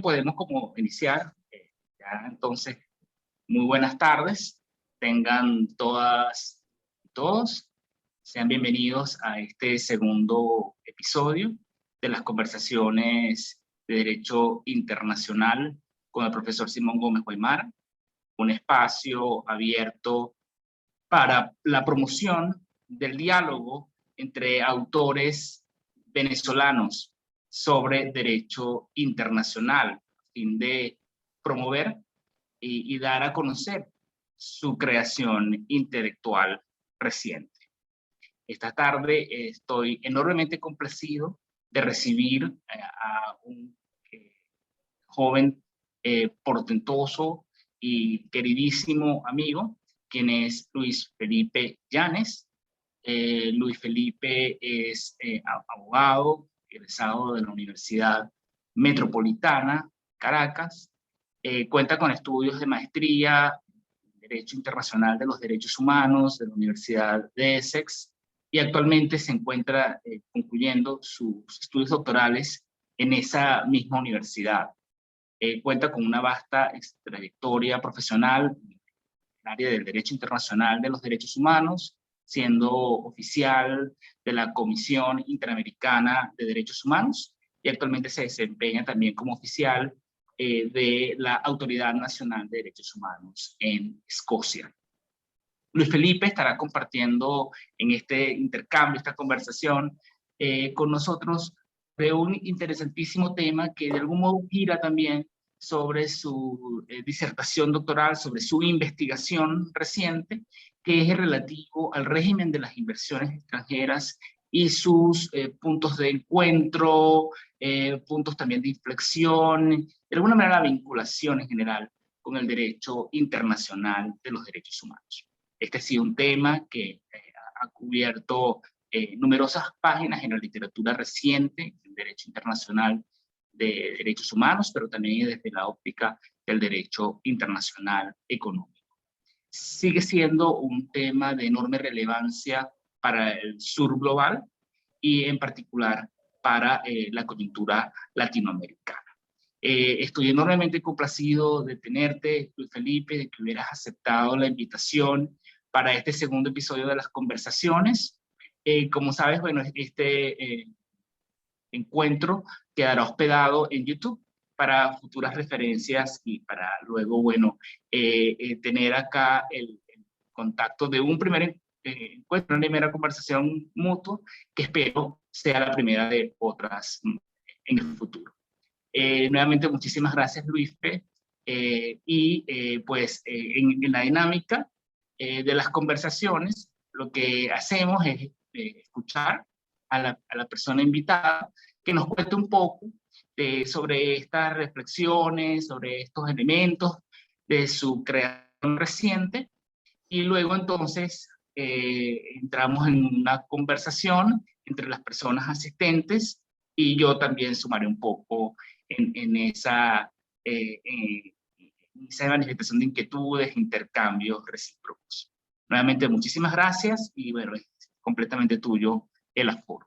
podemos como iniciar. Ya entonces, muy buenas tardes. Tengan todas y todos. Sean bienvenidos a este segundo episodio de las conversaciones de Derecho Internacional con el profesor Simón Gómez Guaymara, un espacio abierto para la promoción del diálogo entre autores venezolanos sobre derecho internacional, a fin de promover y dar a conocer su creación intelectual reciente. Esta tarde estoy enormemente complacido de recibir a un joven portentoso y queridísimo amigo, quien es Luis Felipe Llanes. Luis Felipe es abogado, egresado de la Universidad Metropolitana, Caracas. Cuenta con estudios de maestría en Derecho Internacional de los Derechos Humanos de la Universidad de Essex y actualmente se encuentra concluyendo sus estudios doctorales en esa misma universidad. Cuenta con una vasta trayectoria profesional en el área del derecho internacional de los derechos humanos, siendo oficial de la Comisión Interamericana de Derechos Humanos y actualmente se desempeña también como oficial de la Autoridad Nacional de Derechos Humanos en Escocia. Luis Felipe estará compartiendo en este intercambio, esta conversación con nosotros de un interesantísimo tema que de algún modo gira también sobre su disertación doctoral, sobre su investigación reciente, que es relativo al régimen de las inversiones extranjeras y sus puntos de encuentro, puntos también de inflexión, de alguna manera la vinculación en general con el derecho internacional de los derechos humanos. Este ha sido un tema que ha cubierto numerosas páginas en la literatura reciente del derecho internacional de derechos humanos, pero también desde la óptica del derecho internacional económico. Sigue siendo un tema de enorme relevancia para el sur global y en particular para la coyuntura latinoamericana. Estoy enormemente complacido de tenerte, Luis Felipe, de que hubieras aceptado la invitación para este segundo episodio de las conversaciones. Como sabes, bueno, este encuentro quedará hospedado en YouTube para futuras referencias y para luego, bueno, tener acá el contacto de un primer encuentro, una primera conversación mutua, que espero sea la primera de otras en el futuro. Nuevamente, muchísimas gracias, Luispe. Pues en la dinámica de las conversaciones, lo que hacemos es escuchar a la persona invitada que nos cuente un poco sobre estas reflexiones, sobre estos elementos de su creación reciente, y luego entonces entramos en una conversación entre las personas asistentes y yo también sumaré un poco en esa manifestación de inquietudes, intercambios recíprocos. Nuevamente, muchísimas gracias y bueno, es completamente tuyo el aforo.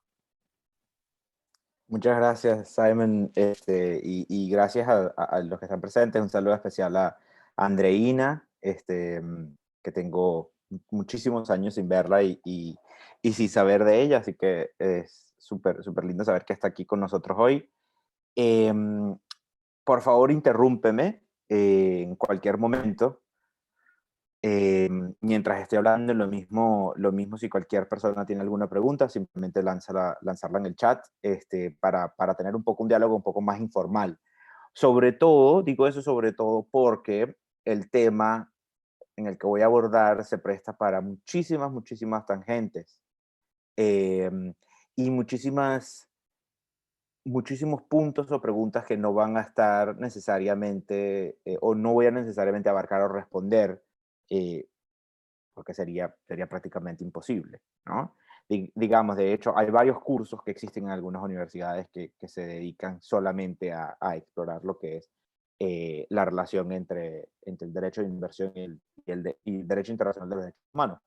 Muchas gracias, Simon, y gracias a los que están presentes. Un saludo especial a Andreina, que tengo muchísimos años sin verla y sin saber de ella, así que es súper lindo saber que está aquí con nosotros hoy. Por favor, interrúmpeme en cualquier momento. Mientras esté hablando, lo mismo si cualquier persona tiene alguna pregunta, simplemente lanzarla en el chat, para tener un poco un diálogo un poco más informal. Sobre todo, digo eso sobre todo porque el tema en el que voy a abordar se presta para muchísimas tangentes, y muchísimos puntos o preguntas que no van a estar necesariamente, o no voy a necesariamente abarcar o responder, eh, porque sería prácticamente imposible, ¿no? Digamos, de hecho, hay varios cursos que existen en algunas universidades que se dedican solamente a explorar lo que es la relación entre el derecho de inversión y el derecho internacional de los derechos humanos.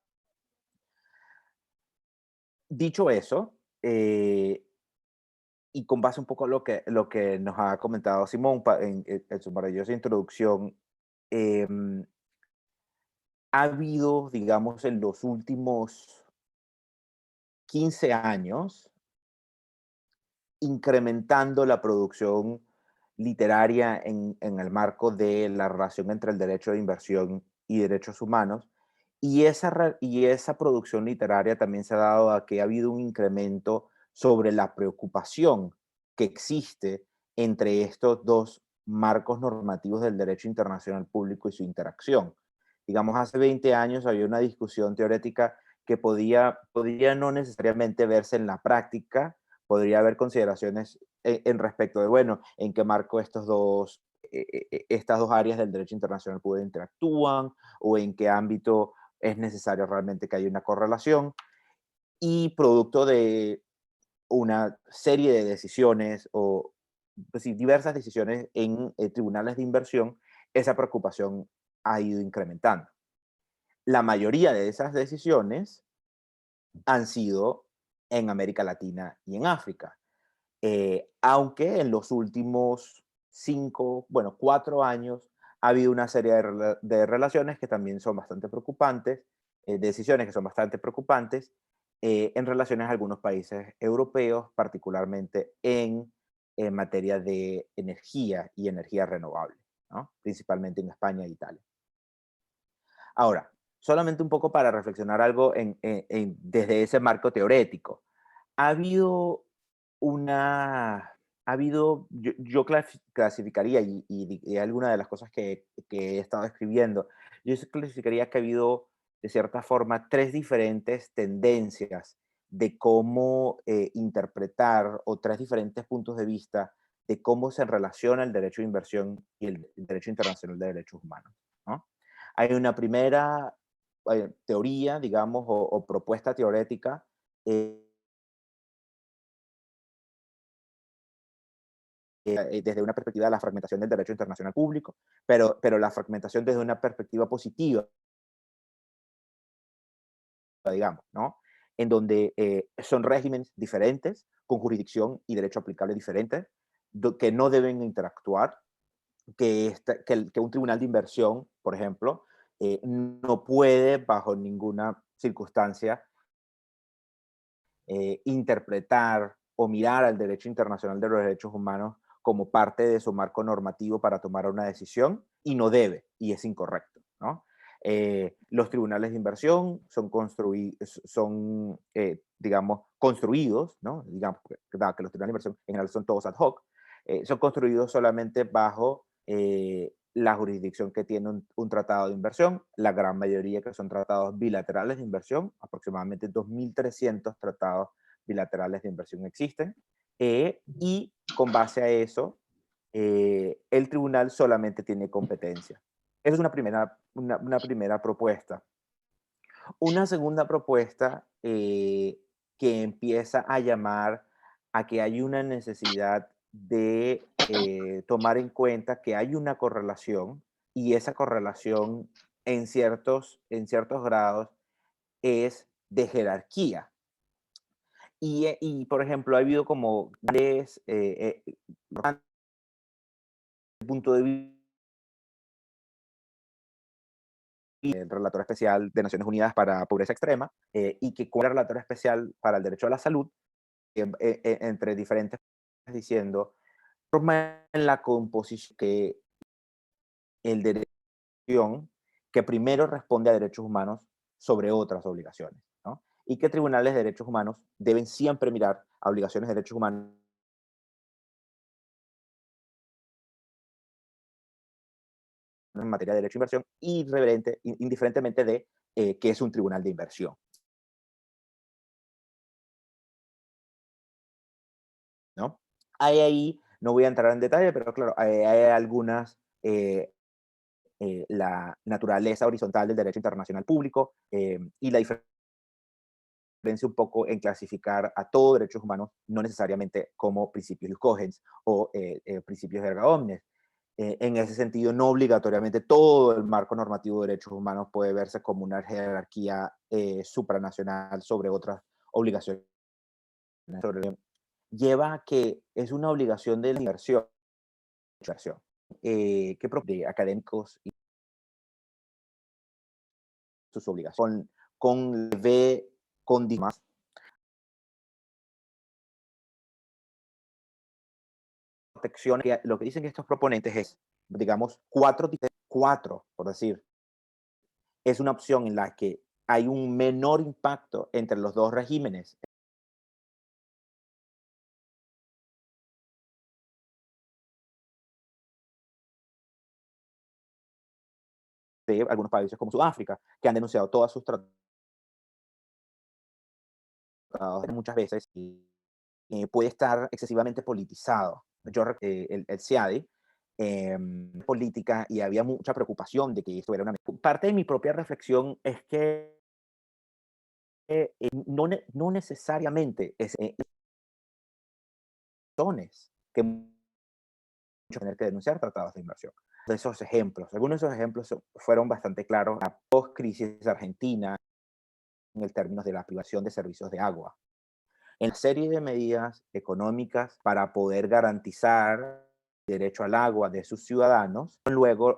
Dicho eso, y con base un poco a lo que nos ha comentado Simón en su maravillosa introducción, em, ha habido, digamos, en los últimos 15 años, incrementando la producción literaria en el marco de la relación entre el derecho de inversión y derechos humanos. Y esa producción literaria también se ha dado a que ha habido un incremento sobre la preocupación que existe entre estos dos marcos normativos del derecho internacional público y su interacción. Digamos, hace 20 años había una discusión teórica que podía no necesariamente verse en la práctica, podría haber consideraciones en respecto de, bueno, en qué marco estas dos áreas del derecho internacional público interactúan o en qué ámbito es necesario realmente que haya una correlación, y producto de una serie de decisiones o pues sí, diversas decisiones en tribunales de inversión, esa preocupación ha ido incrementando. La mayoría de esas decisiones han sido en América Latina y en África. Aunque en los últimos 5, bueno, 4 años ha habido una serie de relaciones que también son bastante preocupantes, decisiones que son bastante preocupantes en relaciones a algunos países europeos, particularmente en materia de energía y energía renovable, ¿no? Principalmente en España e Italia. Ahora, solamente un poco para reflexionar algo desde ese marco teórico. Ha habido una, ha habido, yo clasificaría, y alguna de las cosas que he estado escribiendo, yo clasificaría que ha habido, de cierta forma, tres diferentes tendencias de cómo interpretar, o tres diferentes puntos de vista de cómo se relaciona el derecho de inversión y el derecho internacional de derechos humanos, ¿no? Hay una primera teoría, digamos, o propuesta teórica, eh, desde una perspectiva de la fragmentación del derecho internacional público, pero la fragmentación desde una perspectiva positiva, digamos, ¿no? En donde son regímenes diferentes, con jurisdicción y derecho aplicable diferentes, que no deben interactuar, que un tribunal de inversión, por ejemplo, no puede bajo ninguna circunstancia interpretar o mirar al derecho internacional de los derechos humanos como parte de su marco normativo para tomar una decisión, y no debe, y es incorrecto, ¿no? Los tribunales de inversión digamos, construidos, ¿no? Digamos dado que los tribunales de inversión en general son todos ad hoc, son construidos solamente bajo la jurisdicción que tiene un tratado de inversión, la gran mayoría que son tratados bilaterales de inversión, aproximadamente 2.300 tratados bilaterales de inversión existen, y con base a eso, el tribunal solamente tiene competencia. Esa es una primera propuesta. Una segunda propuesta que empieza a llamar a que hay una necesidad de tomar en cuenta que hay una correlación, y esa correlación en ciertos grados es de jerarquía. Y, por ejemplo, ha habido como punto de vista el relator especial de Naciones Unidas para Pobreza Extrema, y que con el relator especial para el derecho a la salud, entre diferentes, diciendo, forma en la composición que el derecho que primero responde a derechos humanos sobre otras obligaciones, ¿no? Y que tribunales de derechos humanos deben siempre mirar a obligaciones de derechos humanos en materia de derecho de inversión, indiferentemente de que es un tribunal de inversión, ¿no? Hay ahí, no voy a entrar en detalle, pero claro, hay algunas, la naturaleza horizontal del derecho internacional público, y la diferencia un poco en clasificar a todos derechos humanos, no necesariamente como principios ius cogens o principios erga omnes. En ese sentido, no obligatoriamente todo el marco normativo de derechos humanos puede verse como una jerarquía supranacional sobre otras obligaciones. Sobre lleva a que es una obligación de la inversión, de académicos y sus obligaciones, con más protección. Lo que dicen estos proponentes es, digamos, cuatro, por decir, es una opción en la que hay un menor impacto entre los dos regímenes. De algunos países como Sudáfrica, que han denunciado todas sus tratados muchas veces y puede estar excesivamente politizado. El CIADI, política, y había mucha preocupación de que esto era una... Parte de mi propia reflexión es que no necesariamente es que muchos tener que denunciar tratados de inversión. De esos ejemplos, algunos de esos ejemplos fueron bastante claros. La post-crisis argentina, en el términos de la privación de servicios de agua, en la serie de medidas económicas para poder garantizar el derecho al agua de sus ciudadanos,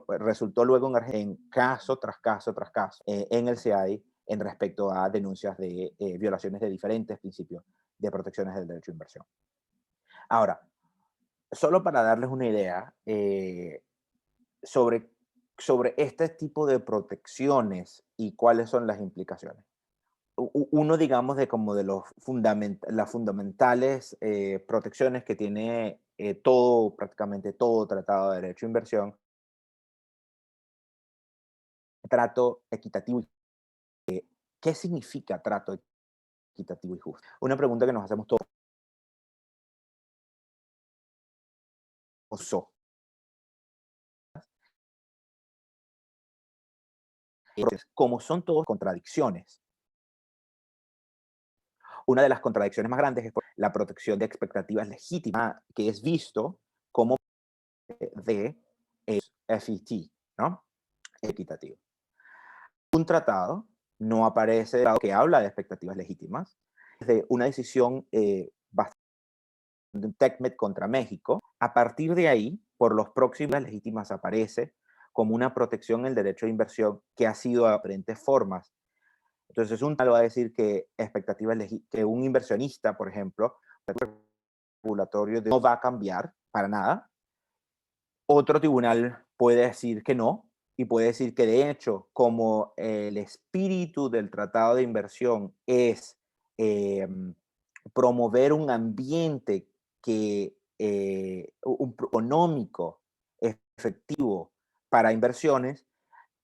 resultó luego en caso tras caso tras caso en el CIADI en respecto a denuncias de violaciones de diferentes principios de protecciones del derecho a inversión. Ahora, solo para darles una idea sobre, sobre este tipo de protecciones y cuáles son las implicaciones. Uno, digamos, de como de las fundamentales protecciones que tiene prácticamente todo tratado de derecho a inversión, trato equitativo. ¿Qué significa trato equitativo y justo? Una pregunta que nos hacemos todos. Como son todos contradicciones, una de las contradicciones más grandes es la protección de expectativas legítimas, que es visto como de FET, ¿no? Equitativo. Un tratado no aparece que habla de expectativas legítimas, de una decisión bastante de TECMED contra México. A partir de ahí, por los próximos legítimas aparece como una protección en el derecho de inversión que ha sido de diferentes formas. Entonces, un tal va a decir que que un inversionista, por ejemplo, regulatorio no va a cambiar para nada. Otro tribunal puede decir que no, y puede decir que de hecho, como el espíritu del tratado de inversión es promover un ambiente que, económico, efectivo para inversiones,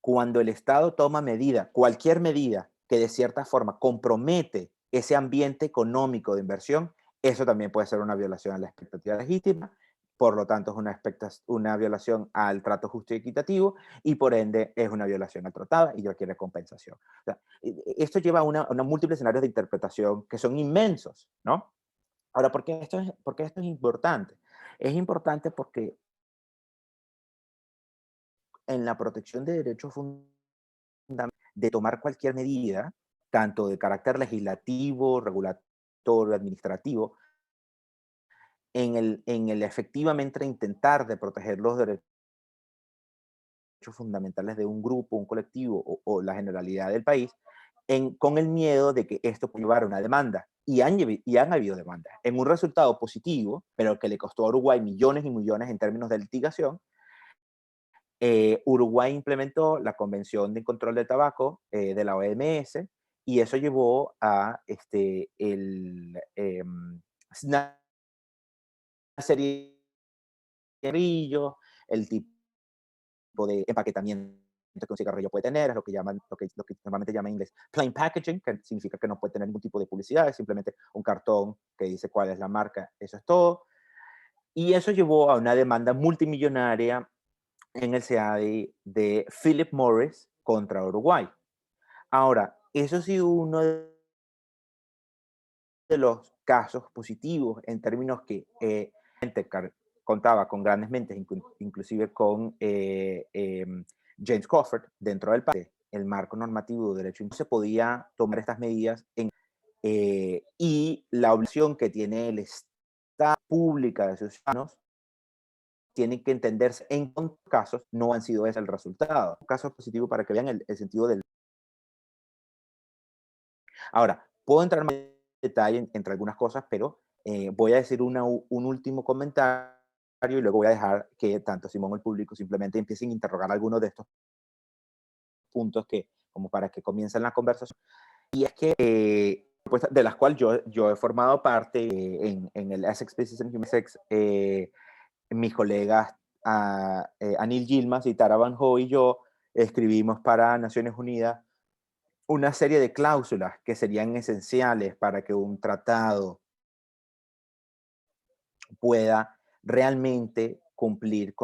cuando el Estado toma cualquier medida que de cierta forma compromete ese ambiente económico de inversión, eso también puede ser una violación a la expectativa legítima. Por lo tanto, es una violación al trato justo y equitativo, y por ende es una violación al tratado y requiere compensación. O sea, esto lleva a una múltiples escenarios de interpretación que son inmensos, ¿no? Ahora, por qué esto es importante? Es importante porque en la protección de derechos fundamentales, de tomar cualquier medida, tanto de carácter legislativo, regulatorio, administrativo, en el efectivamente intentar de proteger los derechos fundamentales de un grupo, un colectivo o la generalidad del país, con el miedo de que esto pueda llevar a una demanda. Y han habido demandas. En un resultado positivo, pero que le costó a Uruguay millones y millones en términos de litigación, Uruguay implementó la Convención de Control de Tabaco de la OMS, y eso llevó a una serie de cigarrillos, el tipo de empaquetamiento que un cigarrillo puede tener, es lo que normalmente llama en inglés plain packaging, que significa que no puede tener ningún tipo de publicidad, es simplemente un cartón que dice cuál es la marca, eso es todo. Y eso llevó a una demanda multimillonaria en el CIADI de Philip Morris contra Uruguay. Ahora, eso ha sido uno de los casos positivos en términos que contaba con grandes mentes, inclusive con James Crawford dentro del país. El marco normativo de derecho se podía tomar estas medidas y la obligación que tiene el Estado voluntad pública de sus ciudadanos tiene que entenderse. En casos no han sido ese el resultado. Un caso positivo para que vean el sentido del... Ahora, puedo entrar más en detalle entre algunas cosas, pero voy a decir un último comentario y luego voy a dejar que tanto Simón como el público simplemente empiecen a interrogar algunos de estos puntos como para que comiencen la conversación. Y es que, pues, de las cuales yo he formado parte en el Essex Business and Human Sex, mis colegas Anil Yilmaz y Tara Van Ho y yo escribimos para Naciones Unidas una serie de cláusulas que serían esenciales para que un tratado pueda realmente cumplir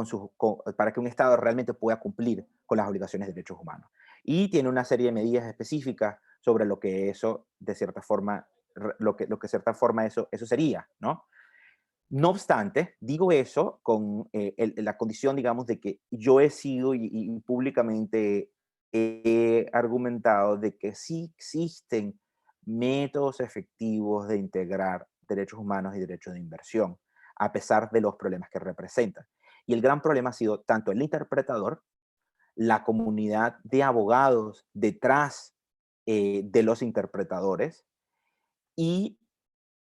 para que un Estado realmente pueda cumplir con las obligaciones de derechos humanos. Y tiene una serie de medidas específicas sobre lo que eso, de cierta forma, lo que de cierta forma eso sería, ¿no? No obstante, digo eso con la condición, digamos, de que yo he sido y públicamente he argumentado de que sí existen métodos efectivos de integrar derechos humanos y derechos de inversión, a pesar de los problemas que representan. Y el gran problema ha sido tanto el interpretador, la comunidad de abogados detrás de los interpretadores y,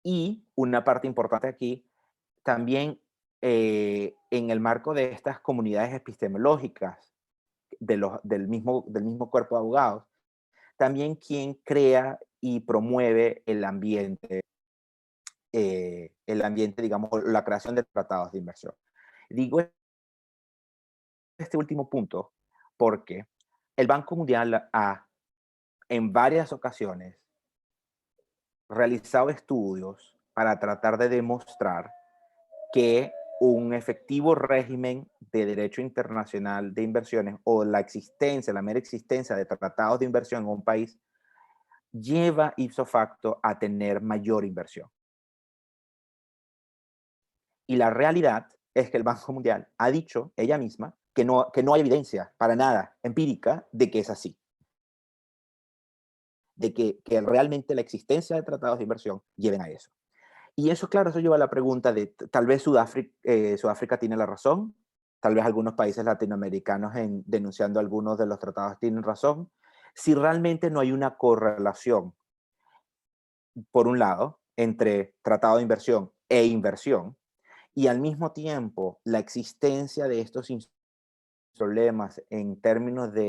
y una parte importante aquí, también en el marco de estas comunidades epistemológicas del mismo cuerpo de abogados, también quien crea y promueve digamos, la creación de tratados de inversión. Digo este último punto porque el Banco Mundial ha, en varias ocasiones, realizado estudios para tratar de demostrar que un efectivo régimen de derecho internacional de inversiones o la mera existencia de tratados de inversión en un país lleva ipso facto a tener mayor inversión. Y la realidad es que el Banco Mundial ha dicho ella misma que no hay evidencia para nada empírica de que es así. De que realmente la existencia de tratados de inversión lleven a eso. Y eso, claro, eso lleva a la pregunta de, tal vez Sudáfrica tiene la razón, tal vez algunos países latinoamericanos denunciando algunos de los tratados tienen razón, si realmente no hay una correlación, por un lado, entre tratado de inversión e inversión, y al mismo tiempo la existencia de estos problemas en términos de